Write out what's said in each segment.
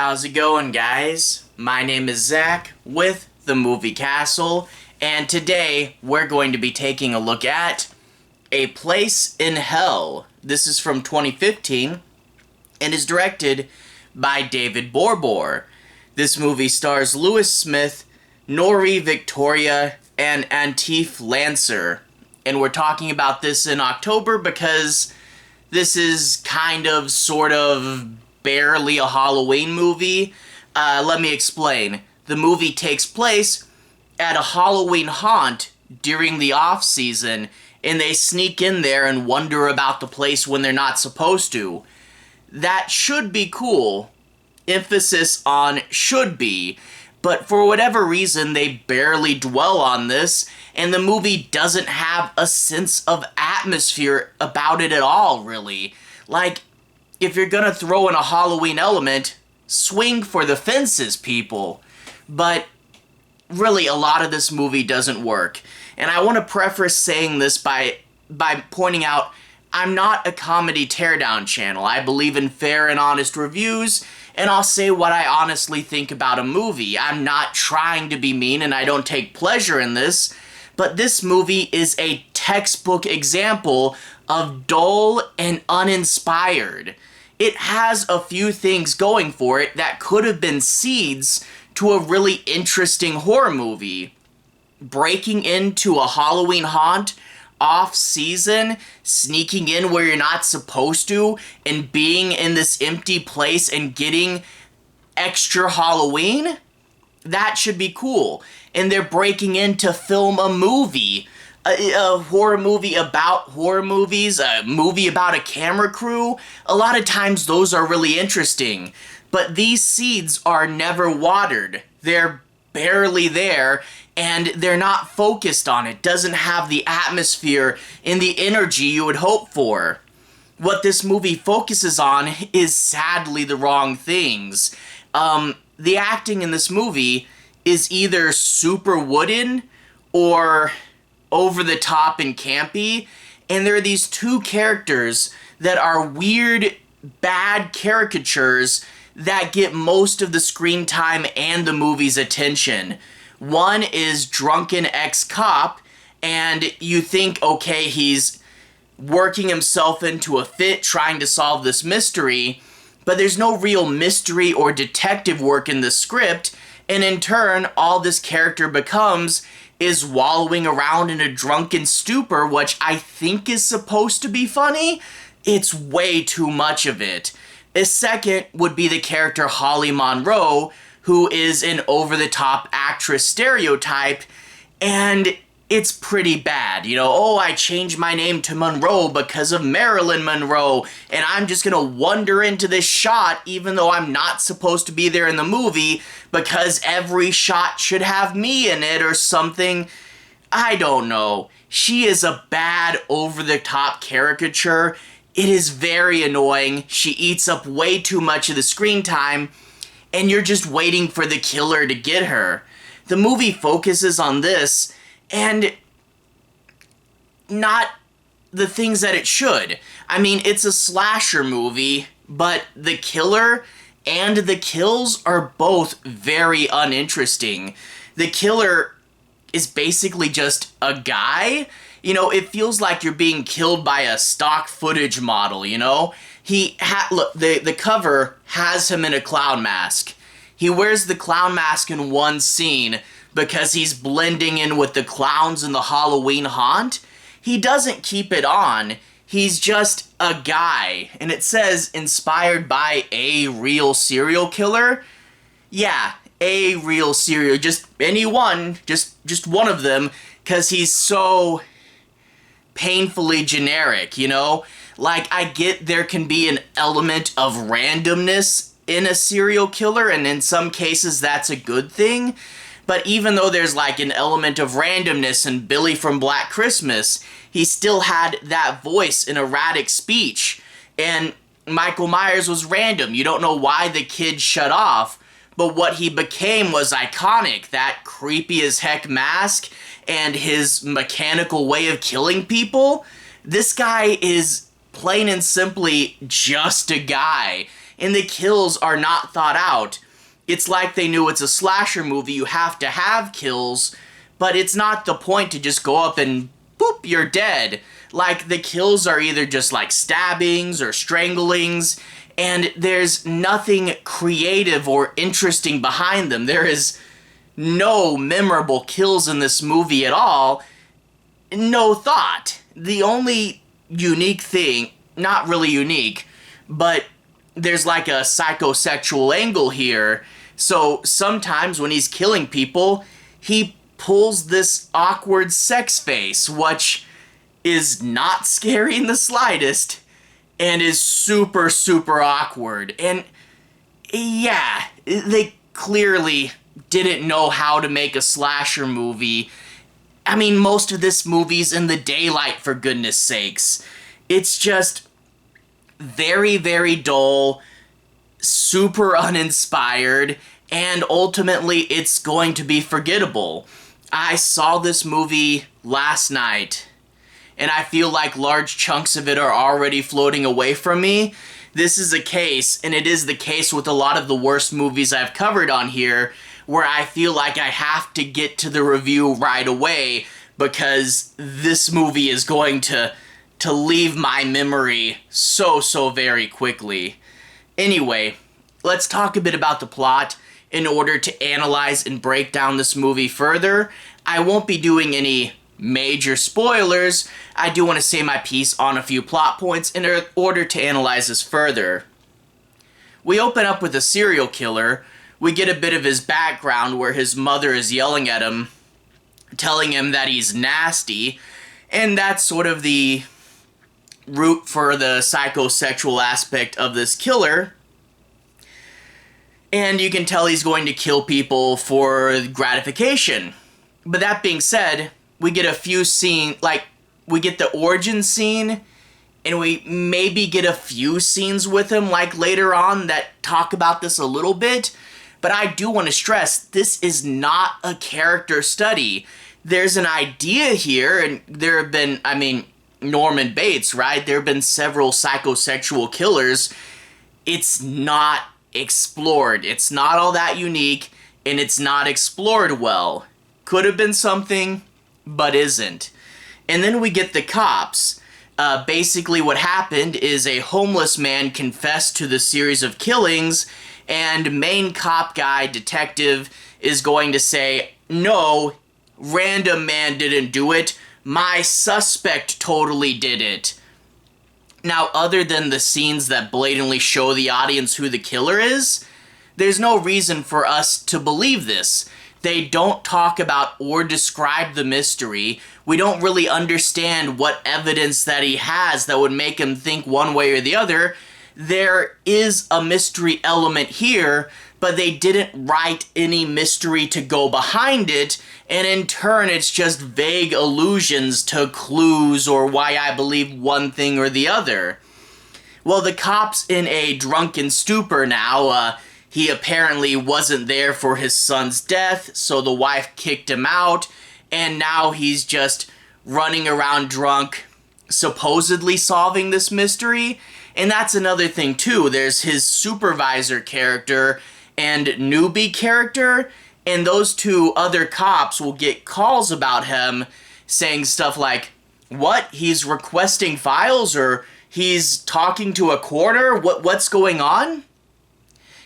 How's it going, guys? My name is Zach with the Movie Castle, and today we're going to be taking a look at A Place in Hell. This is from 2015 and is directed by David Boorboor. This movie stars Lewis Smith, Noree Victoria, and Atif Lancer. And we're talking about this in October because this is kind of, sort of, barely a Halloween movie. Let me explain. The movie takes place at a Halloween haunt during the off-season, and they sneak in there and wonder about the place when they're not supposed to. That should be cool. Emphasis on should be. But for whatever reason, they barely dwell on this, and the movie doesn't have a sense of atmosphere about it at all, really. Like, if you're gonna throw in a Halloween element, swing for the fences, people. But really, a lot of this movie doesn't work. And I want to preface saying this by pointing out, I'm not a comedy teardown channel. I believe in fair and honest reviews, and I'll say what I honestly think about a movie. I'm not trying to be mean, and I don't take pleasure in this, but this movie is a textbook example of dull and uninspired. It has a few things going for it that could have been seeds to a really interesting horror movie. Breaking into a Halloween haunt off-season, sneaking in where you're not supposed to, and being in this empty place and getting extra Halloween? That should be cool. And they're breaking in to film a movie. A horror movie about horror movies, a movie about a camera crew. A lot of times those are really interesting. But these seeds are never watered. They're barely there, and they're not focused on it. Doesn't have the atmosphere and the energy you would hope for. What this movie focuses on is sadly the wrong things. The acting in this movie is either super wooden or over the top and campy, and there are these two characters that are weird, bad caricatures that get most of the screen time and the movie's attention. One is drunken ex-cop, and you think, okay, he's working himself into a fit trying to solve this mystery, but there's no real mystery or detective work in the script, and in turn, all this character becomes is wallowing around in a drunken stupor, which I think is supposed to be funny. It's way too much of it. A second would be the character Holly Monroe, who is an over-the-top actress stereotype, and it's pretty bad. You know, oh, I changed my name to Monroe because of Marilyn Monroe, and I'm just gonna wander into this shot even though I'm not supposed to be there in the movie because every shot should have me in it or something. I don't know. She is a bad over-the-top caricature. It is very annoying. She eats up way too much of the screen time, and you're just waiting for the killer to get her. The movie focuses on this, and not the things that it should. I mean, it's a slasher movie, but the killer and the kills are both very uninteresting. The killer is basically just a guy. You know, it feels like you're being killed by a stock footage model, you know? Look, the cover has him in a clown mask. He wears the clown mask in one scene because he's blending in with the clowns in the Halloween haunt. He doesn't keep it on. He's just a guy. And it says, inspired by a real serial killer. Yeah, a real serial. Just anyone. Just one of them. Because he's so painfully generic, you know? Like, I get there can be an element of randomness in a serial killer, and in some cases that's a good thing. But even though there's like an element of randomness in Billy from Black Christmas, he still had that voice and erratic speech. And Michael Myers was random. You don't know why the kid shut off, but what he became was iconic. That creepy as heck mask and his mechanical way of killing people. This guy is plain and simply just a guy. and the kills are not thought out. It's like they knew it's a slasher movie, you have to have kills, but it's not the point to just go up and boop, you're dead. Like, the kills are either just like stabbings or stranglings, and there's nothing creative or interesting behind them. There is no memorable kills in this movie at all. No thought. The only unique thing, not really unique, but there's like a psychosexual angle here. So sometimes when he's killing people, he pulls this awkward sex face, which is not scary in the slightest, and is super, super awkward. And yeah, they clearly didn't know how to make a slasher movie. I mean, most of this movie's in the daylight, for goodness sakes. It's just very, very dull, super uninspired, and ultimately it's going to be forgettable. I saw this movie last night, and I feel like large chunks of it are already floating away from me. This is a case, and it is the case with a lot of the worst movies I've covered on here, where I feel like I have to get to the review right away because this movie is going to leave my memory so very quickly. Anyway, let's talk a bit about the plot in order to analyze and break down this movie further. I won't be doing any major spoilers. I do want to say my piece on a few plot points in order to analyze this further. We open up with a serial killer. We get a bit of his background where his mother is yelling at him, telling him that he's nasty, and that's sort of the root for the psychosexual aspect of this killer. And you can tell he's going to kill people for gratification. But that being said, we get a few scenes, like, we get the origin scene, and we maybe get a few scenes with him, like, later on that talk about this a little bit. But I do want to stress, this is not a character study. There's an idea here, and there have been, I mean, Norman Bates, right? There have been several psychosexual killers. It's not explored. It's not all that unique, and it's not explored well. Could have been something, but isn't. And then we get the cops. Basically what happened is a homeless man confessed to the series of killings, and main cop guy, detective, is going to say, no, random man didn't do it. My suspect totally did it. Now, other than the scenes that blatantly show the audience who the killer is, there's no reason for us to believe this. They don't talk about or describe the mystery. We don't really understand what evidence that he has that would make him think one way or the other. There is a mystery element here, but they didn't write any mystery to go behind it, and in turn it's just vague allusions to clues or why I believe one thing or the other. Well, the cop's in a drunken stupor now. He apparently wasn't there for his son's death, so the wife kicked him out, and now he's just running around drunk, supposedly solving this mystery. And that's another thing too. There's his supervisor character and newbie character, and those two other cops will get calls about him saying stuff like, what, he's requesting files, or he's talking to a coroner? What's going on?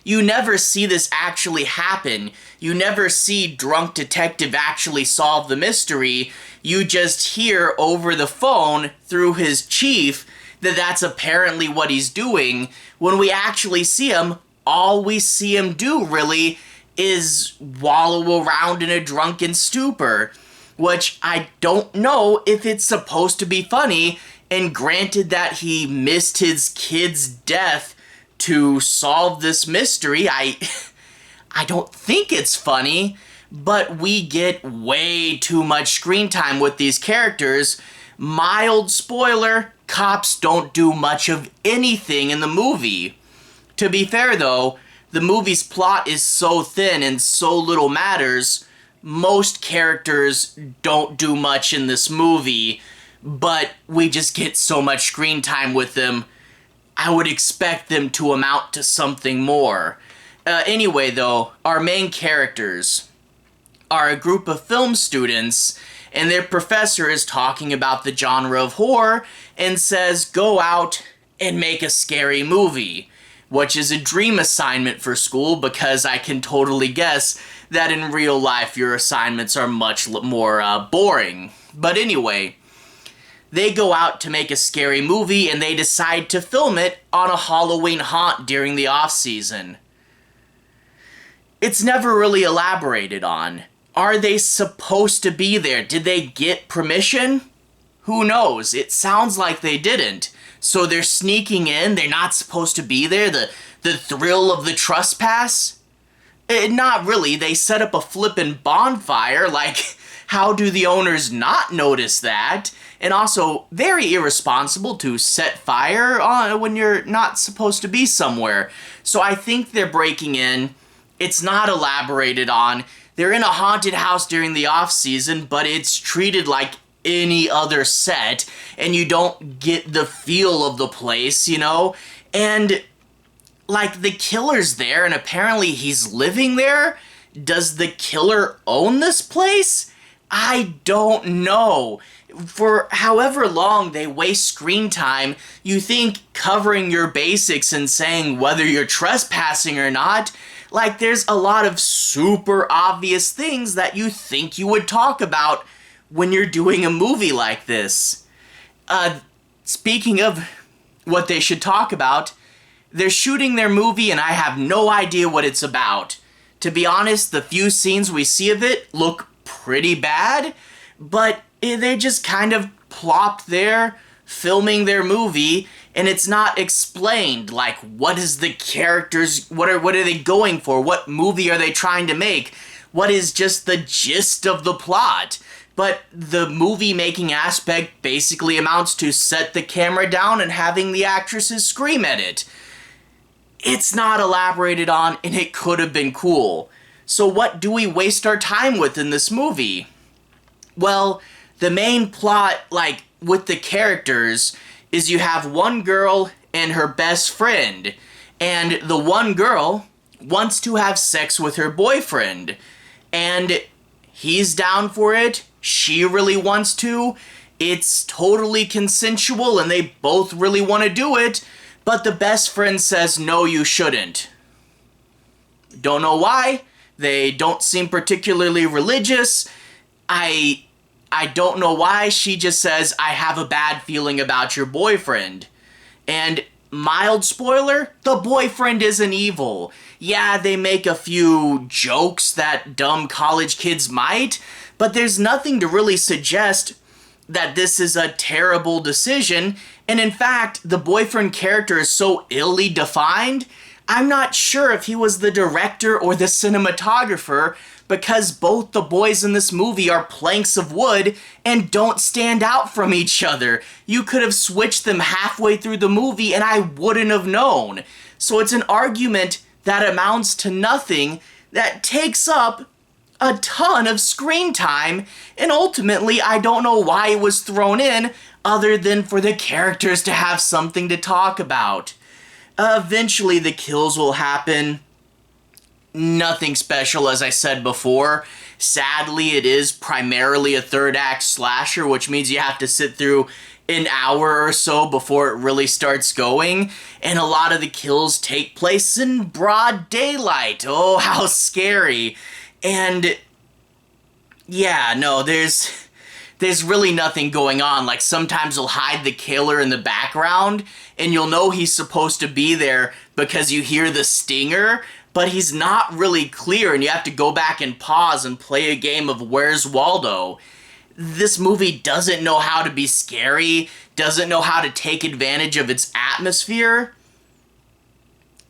You never see this actually happen. You never see drunk detective actually solve the mystery. You just hear over the phone through his chief that that's apparently what he's doing. When we actually see him, all we see him do really is wallow around in a drunken stupor, which I don't know if it's supposed to be funny, and granted that he missed his kid's death to solve this mystery, I don't think it's funny, but we get way too much screen time with these characters. Mild spoiler, cops don't do much of anything in the movie. To be fair though, the movie's plot is so thin and so little matters, most characters don't do much in this movie, but we just get so much screen time with them. I would expect them to amount to something more. Anyway, though, our main characters are a group of film students, and their professor is talking about the genre of horror and says, go out and make a scary movie, which is a dream assignment for school because I can totally guess that in real life your assignments are much more boring. But anyway, they go out to make a scary movie and they decide to film it on a Halloween haunt during the off-season. It's never really elaborated on. Are they supposed to be there? Did they get permission? Who knows? It sounds like they didn't. So they're sneaking in, they're not supposed to be there, the thrill of the trespass? Not really, they set up a flippin' bonfire, like, how do the owners not notice that? And also, very irresponsible to set fire on when you're not supposed to be somewhere. So I think they're breaking in. It's not elaborated on. They're in a haunted house during the off-season, but it's treated like any other set, and you don't get the feel of the place, you know? And, like, the killer's there, and apparently he's living there? Does the killer own this place? I don't know. For however long they waste screen time, you think covering your basics and saying whether you're trespassing or not, like, there's a lot of super obvious things that you think you would talk about when you're doing a movie like this. Speaking of what they should talk about, they're shooting their movie and I have no idea what it's about. To be honest, the few scenes we see of it look pretty bad, but they're just kind of plopped there filming their movie, and it's not explained, like, what is the characters, what are they going for, what movie are they trying to make, what is just the gist of the plot. But the movie making aspect basically amounts to set the camera down and having the actresses scream at it. It's not elaborated on, and it could have been cool. So what do we waste our time with in this movie? Well, the main plot, like, with the characters, is you have one girl and her best friend, and the one girl wants to have sex with her boyfriend, and he's down for it, she really wants to, it's totally consensual, and they both really want to do it, but the best friend says, no, you shouldn't. Don't know why. They don't seem particularly religious. I don't know why. She just says, I have a bad feeling about your boyfriend. And mild spoiler, the boyfriend isn't evil. Yeah, they make a few jokes that dumb college kids might, but there's nothing to really suggest that this is a terrible decision. And in fact, the boyfriend character is so illy defined, I'm not sure if he was the director or the cinematographer, because both the boys in this movie are planks of wood and don't stand out from each other. You could have switched them halfway through the movie and I wouldn't have known. So it's an argument that amounts to nothing, that takes up a ton of screen time, and ultimately I don't know why it was thrown in other than for the characters to have something to talk about. Eventually the kills will happen. Nothing special, as I said before. Sadly, it is primarily a third act slasher, which means you have to sit through an hour or so before it really starts going, and a lot of the kills take place in broad daylight. Oh, how scary. And yeah, no, there's really nothing going on. Like, sometimes they'll hide the killer in the background and you'll know he's supposed to be there because you hear the stinger, but he's not really clear and you have to go back and pause and play a game of Where's Waldo. This movie doesn't know how to be scary, doesn't know how to take advantage of its atmosphere.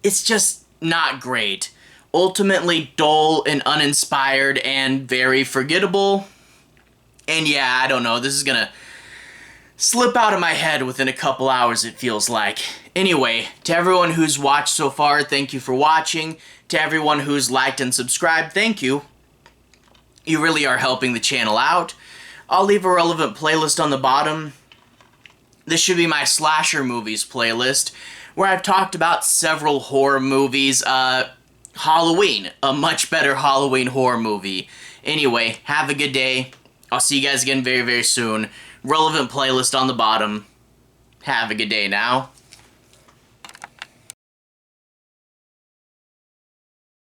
It's just not great. Ultimately dull and uninspired and very forgettable. And yeah, I don't know, this is gonna slip out of my head within a couple hours, it feels like. Anyway, to everyone who's watched so far, thank you for watching. To everyone who's liked and subscribed, thank you. You really are helping the channel out. I'll leave a relevant playlist on the bottom. This should be my slasher movies playlist, where I've talked about several horror movies. Halloween, a much better Halloween horror movie. Anyway, have a good day. I'll see you guys again very, very soon. Relevant playlist on the bottom. Have a good day now.